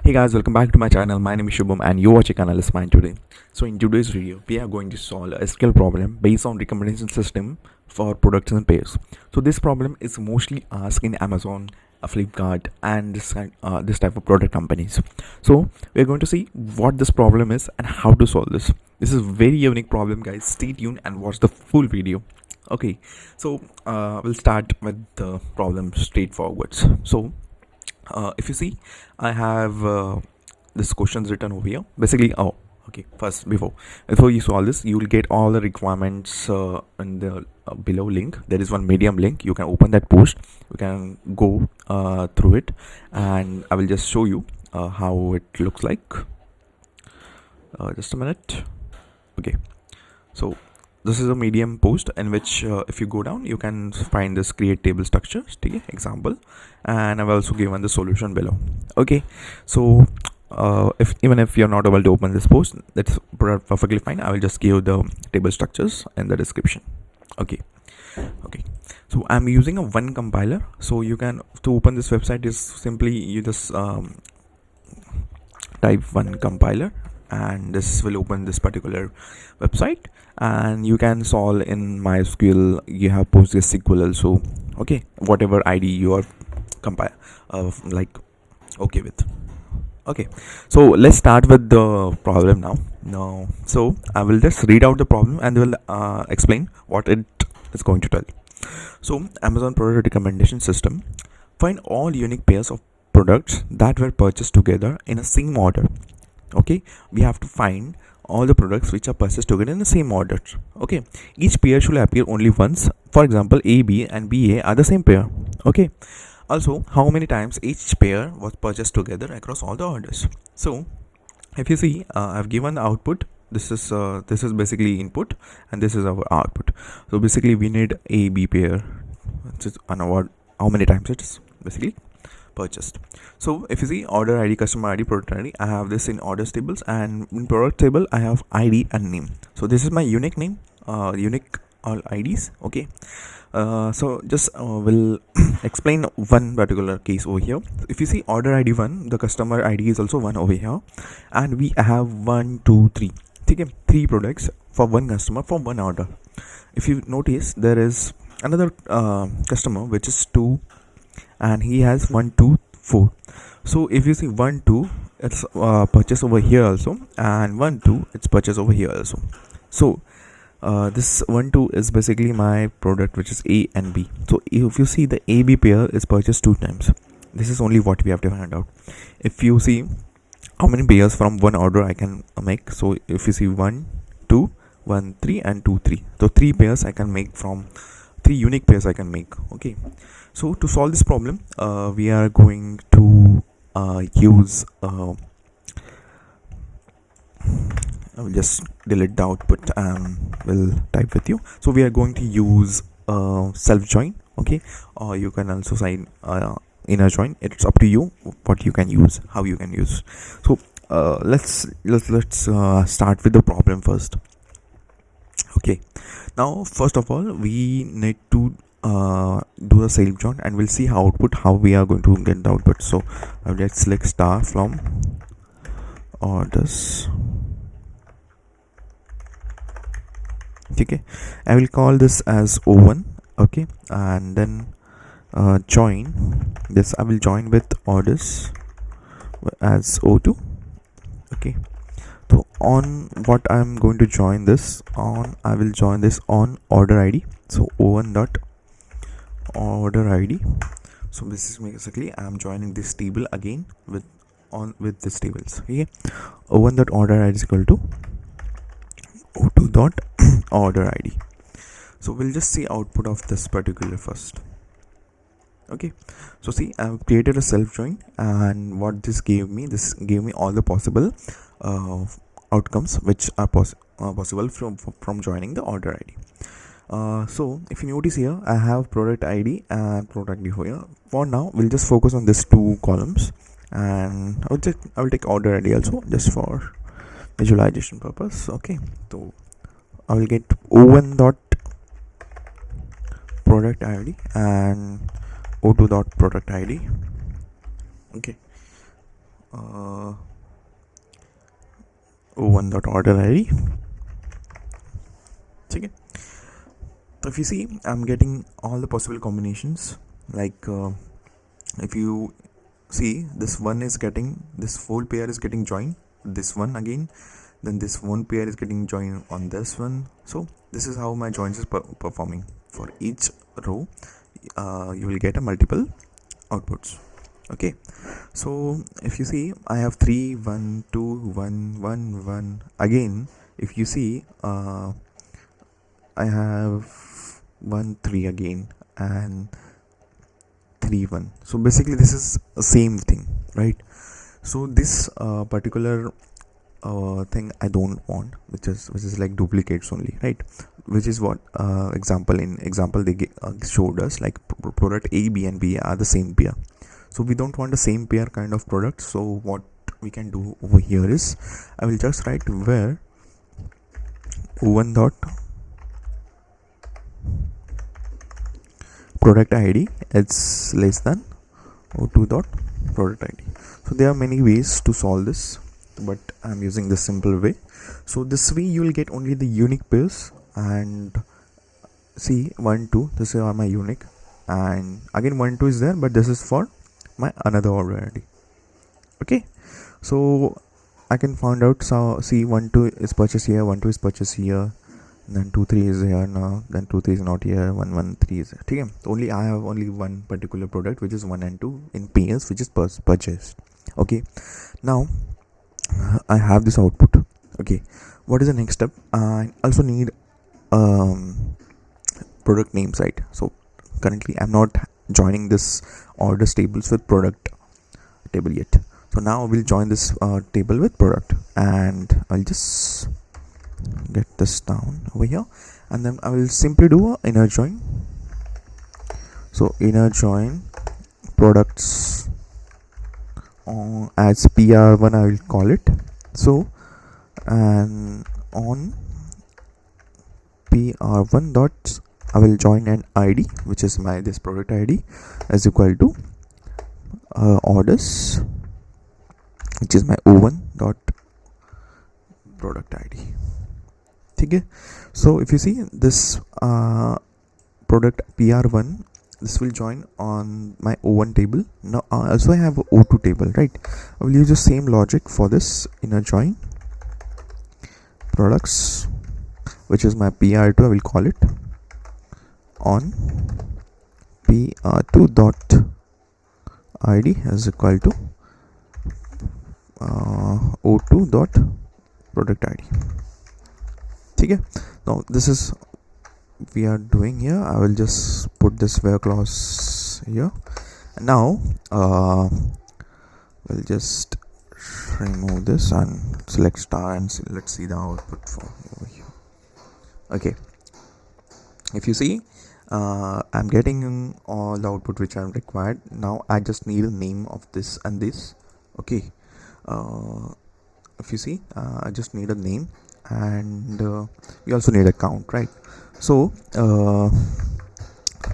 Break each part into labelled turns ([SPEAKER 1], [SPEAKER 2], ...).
[SPEAKER 1] Hey guys, welcome back to my channel. My name is Shubham and you're watching analystmind today. So in today's video, we are going to solve a SQL problem based on recommendation system for products and pairs. So this problem is mostly asked in Amazon, Flipkart and this type of product companies. So we're going to see what this problem is and how to solve this. This is very unique problem, guys. Stay tuned and watch the full video. Okay, so we'll start with the problem straightforwards. So if you see, I have this questions written over here. Basically, okay. First, before you solve this, you will get all the requirements in the below link. There is one Medium link. You can open that post. You can go through it, and I will just show you how it looks like. Just a minute. Okay, so this is a Medium post in which if you go down, you can find this create table structure example, and I've also given the solution below. Okay, so even if you're not able to open this post, that's perfectly fine. I will just give the table structures in the description. Okay, so I'm using a one compiler. So you can, to open this website, is simply you just type one compiler and this will open this particular website, and you can solve in mysql. You have PostgreSQL also. Okay, whatever ID you are okay with. Okay, so let's start with the problem now. So I will just read out the problem and will explain what it is going to tell. So Amazon product recommendation system: find all unique pairs of products that were purchased together in a same order. Okay, we have to find all the products which are purchased together in the same order. Okay, each pair should appear only once. For example, AB and BA are the same pair. Okay, also how many times each pair was purchased together across all the orders. So if you see, I've given the output. This is basically input and this is our output. So basically we need AB pair, which is an award, how many times it is basically purchased. So if you see order ID, customer ID, product ID, I have this in orders tables, and in product table I have ID and name. So this is my unique name, unique all IDs. Okay, so just will explain one particular case over here. If you see order ID 1, the customer ID is also 1 over here, and we have 1 2 3. Okay, 3 products for one customer for one order. If you notice, there is another customer which is 2, and he has 1 2 4. So if you see 1 2, it's purchased over here also, and 1 2, it's purchased over here also. So this 1 2 is basically my product, which is A and B. So if you see, the AB pair is purchased 2 times. This is only what we have to find out. If you see how many pairs from one order I can make, so if you see 1 2 1 3 and 2 3, so 3 pairs I can make from 3 unique pairs I can make. Okay, so to solve this problem, we are going to use I will just delete the output and will type with you. So we are going to use self join. Okay, or you can also sign inner join. It's up to you what you can use, how you can use. So let's start with the problem first. Okay, now first of all we need to do a self join, and we'll see how we are going to get the output. So let's select star from orders. Okay, I will call this as O1. Okay, and then join this. I will join with orders as O2. Okay, so on what I'm going to join this on, I will join this on order ID. So O1 dot order ID. So this is basically I'm joining this table again with this tables. Okay, O1 dot order ID is equal to O2 dot order ID. So we'll just see output of this particular first. Okay, so see, I've created a self join, and what this gave me all the possible outcomes which are possible from joining the order ID. So if you notice here, I have product ID and product ID here. For now we'll just focus on these 2 columns, and I will take order ID also just for visualization purpose. Okay, so I will get O1 dot product ID and O2 dot product ID. Okay, o1.order id. Okay. So if you see, I'm getting all the possible combinations. Like if you see, this one is getting, this whole pair is getting joined, this one again, then this one pair is getting joined on this one. So this is how my joins is performing. For each row you will get a multiple outputs. Okay, so if you see, I have 3 1 2 1 1 1. Again, if you see, I have 1 3 again and 3 1. So basically this is the same thing, right? So this particular thing I don't want, which is like duplicates only, right? Which is what example they showed us, like product A, B and B are the same pair. So we don't want the same pair kind of product. So what we can do over here is, I will just write where o1 dot product id is less than o2 dot product id. So there are many ways to solve this, but I'm using this simple way. So this way you will get only the unique pairs, and see 1 2, this are my unique, and again 1 2 is there, but this is for my another order id. Okay, so I can find out. So see, 1 2 is purchased here, 1 2 is purchased here, then 2 3 is here now, then 2 3 is not here, 1 1 3 is here. Okay, only I have only one particular product, which is 1 and 2 in pairs, which is purchased. Okay, now I have this output. Okay, what is the next step? I also need product names, right? So currently I'm not joining this orders tables with product table yet. So now we'll join this table with product, and I'll just get this down over here, and then I will simply do a inner join. So inner join products as PR1 I will call it. So and on PR1 dot I will join an ID, which is my this product ID, is equal to orders, which is my o1 dot product ID. Okay, so if you see this product PR1, this will join on my o1 table. Now also I have a o2 table, right? I will use the same logic for this inner join products, which is my PR2, I will call it on PR2 dot ID is equal to o2 dot product ID. Okay, now this is we are doing here. I will just put this where clause here. Now we'll just remove this and select star, and let's see the output for over here. Okay, if you see, I'm getting all the output which I'm required. Now I just need a name of this and this. Okay, if you see, I just need a name, and we also need a count, right? So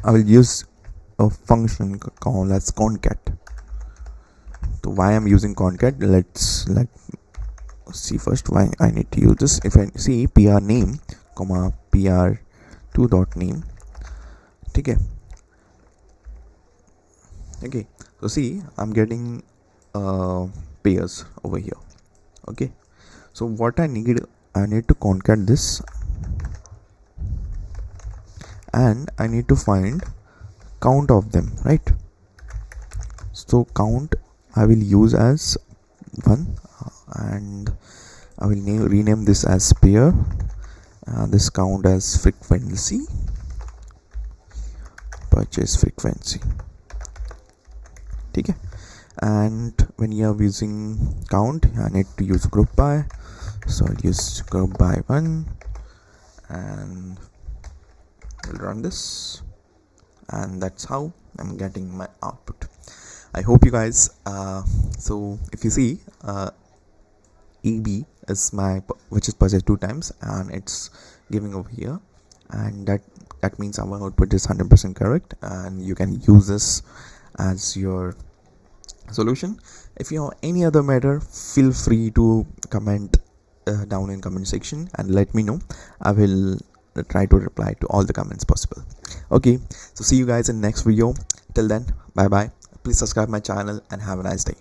[SPEAKER 1] I will use a function called as concat. So why I'm using concat, let's see first why I need to use this. If I see PR name comma PR2 dot name. Okay, so see, I'm getting pairs over here. Okay, so what I need to concat this, and I need to find count of them, right? So count I will use as 1, and I will rename this as pair, this count as frequency, purchase frequency. Okay, and when you are using count, I need to use group by, so I'll use group by 1, and I'll run this, and that's how I'm getting my output. I hope you guys so if you see, EB is my which is purchased 2 times, and it's giving over here, and that means our output is 100% correct, and you can use this as your solution. If you have any other matter, feel free to comment down in comment section and let me know. I will try to reply to all the comments possible. Okay, so see you guys in next video. Till then, bye bye. Please subscribe my channel and have a nice day.